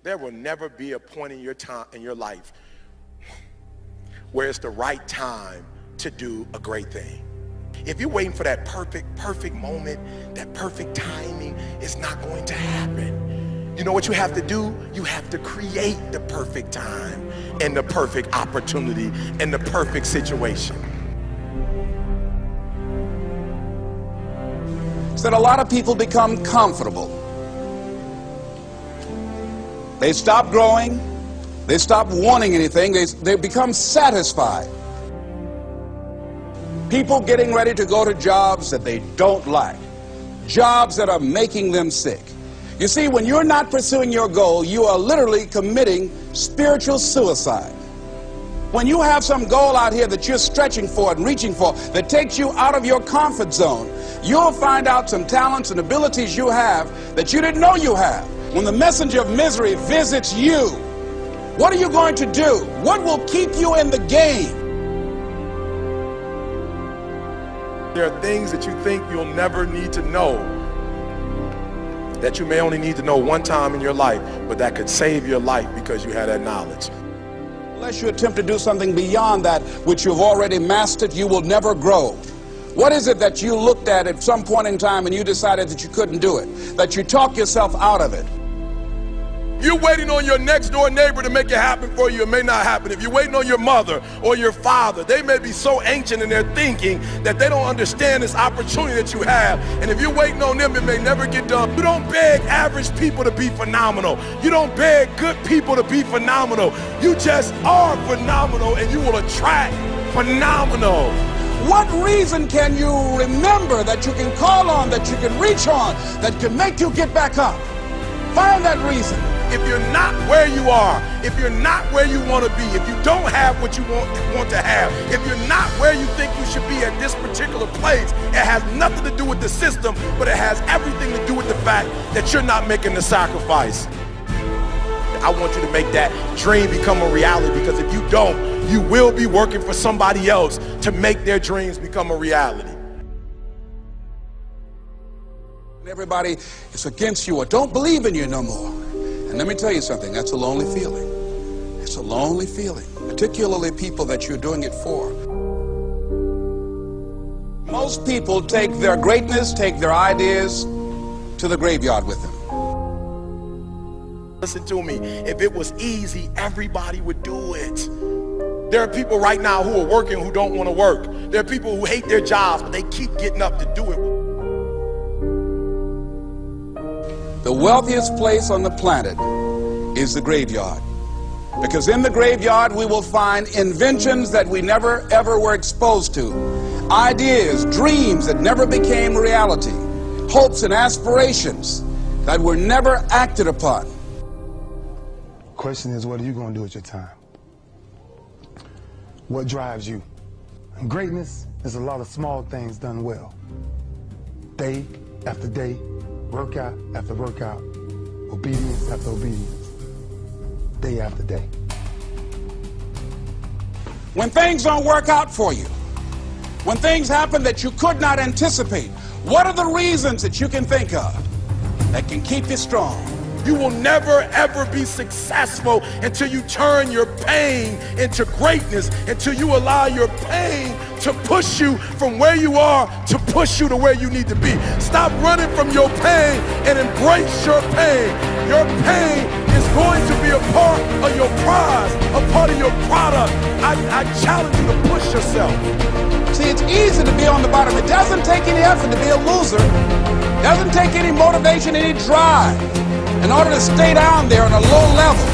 There will never be a point in your life where it's the right time to do a great thing. If you're waiting for that perfect moment, that perfect timing, it's not going to happen. You know what you have to do? You have to create the perfect time and the perfect opportunity and the perfect situation. So that a lot of people become comfortable. They stop growing. They stop wanting anything. They become satisfied. People getting ready to go to jobs that they don't like, jobs that are making them sick. You see, when you're not pursuing your goal, you are literally committing spiritual suicide. When you have some goal out here that you're stretching for and reaching for that takes you out of your comfort zone, you'll find out some talents and abilities you have that you didn't know you have. When the messenger of misery visits you, what are you going to do? What will keep you in the game? There are things that you think you'll never need to know, that you may only need to know one time in your life, but that could save your life because you had that knowledge. Unless you attempt to do something beyond that which you've already mastered, you will never grow. What is it that you looked at some point in time and you decided that you couldn't do it, that you talked yourself out of it? You're waiting on your next door neighbor to make it happen for you. It may not happen. If you're waiting on your mother or your father, they may be so ancient in their thinking that they don't understand this opportunity that you have. And if you're waiting on them, it may never get done. You don't beg average people to be phenomenal. You don't beg good people to be phenomenal. You just are phenomenal, and you will attract phenomenal. What reason can you remember that you can call on, that you can reach on, that can make you get back up? Find that reason. If you're not where you are, if you're not where you want to be, if you don't have what you want to have, if you're not where you think you should be at this particular place, it has nothing to do with the system, but it has everything to do with the fact that you're not making the sacrifice. I want you to make that dream become a reality, because if you don't, you will be working for somebody else to make their dreams become a reality. Everybody is against you or don't believe in you no more. And let me tell you something, that's a lonely feeling. It's a lonely feeling, particularly people that you're doing it for. Most people take their greatness, take their ideas to the graveyard with them. Listen to me, if it was easy, everybody would do it. There are people right now who are working who don't want to work. There are people who hate their jobs, but they keep getting up to do it. The wealthiest place on the planet is the graveyard. Because in the graveyard we will find inventions that we never ever were exposed to. Ideas, dreams that never became reality. Hopes and aspirations that were never acted upon. The question is, what are you going to do with your time? What drives you? And greatness is a lot of small things done well. Day after day, workout after workout, obedience after obedience, day after day. When things don't work out for you, when things happen that you could not anticipate, what are the reasons that you can think of that can keep you strong? You will never ever be successful until you turn your pain into greatness, until you allow your pain to push you from where you are to push you to where you need to be. Stop running from your pain and embrace your pain. Your pain is going to be a part of your prize, a part of your product. I challenge you to push yourself. See, it's easy to be on the bottom. It doesn't take any effort to be a loser. It doesn't take any motivation, any drive in order to stay down there on a low level.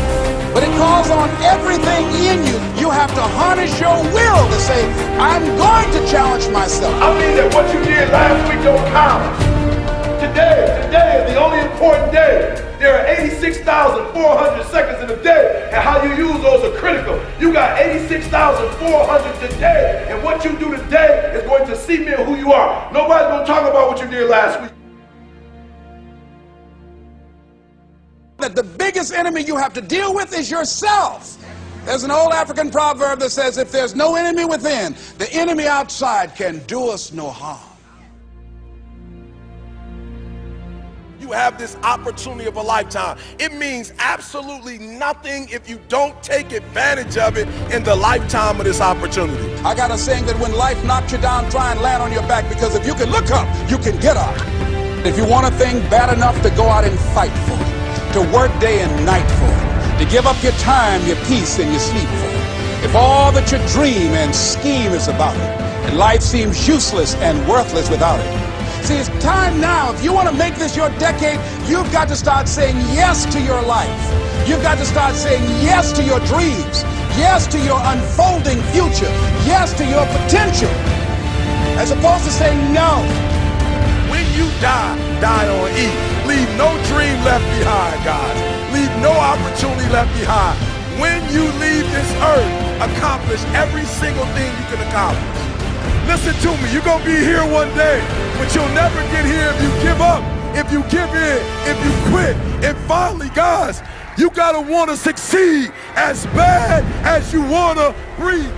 But it calls on everything in you. You have to harness your will to say, I'm going to challenge myself. I mean that what you did last week don't count. Today is the only important day. There are 86,400 seconds in a day, and how you use those are critical. You got 86,400 today, and what you do today is going to cement who you are. Nobody's going to talk about what you did last week. That the biggest enemy you have to deal with is yourself. There's an old African proverb that says, if there's no enemy within, the enemy outside can do us no harm. You have this opportunity of a lifetime. It means absolutely nothing if you don't take advantage of it in the lifetime of this opportunity. I got a saying that when life knocks you down, try and land on your back, because if you can look up, you can get up. If you want a thing bad enough to go out and fight for it, to work day and night for it, to give up your time, your peace, and your sleep for it, if all that you dream and scheme is about it, and life seems useless and worthless without it. See, it's time now. If you want to make this your decade, you've got to start saying yes to your life. You've got to start saying yes to your dreams, yes to your unfolding future, yes to your potential, as opposed to saying no. When you die, die on E. Leave no dream left behind, guys. Leave no opportunity left behind. When you leave this earth, accomplish every single thing you can accomplish. Listen to me, you're gonna be here one day, but you'll never get here if you give up, if you give in, if you quit. And finally, guys, you gotta wanna succeed as bad as you wanna breathe.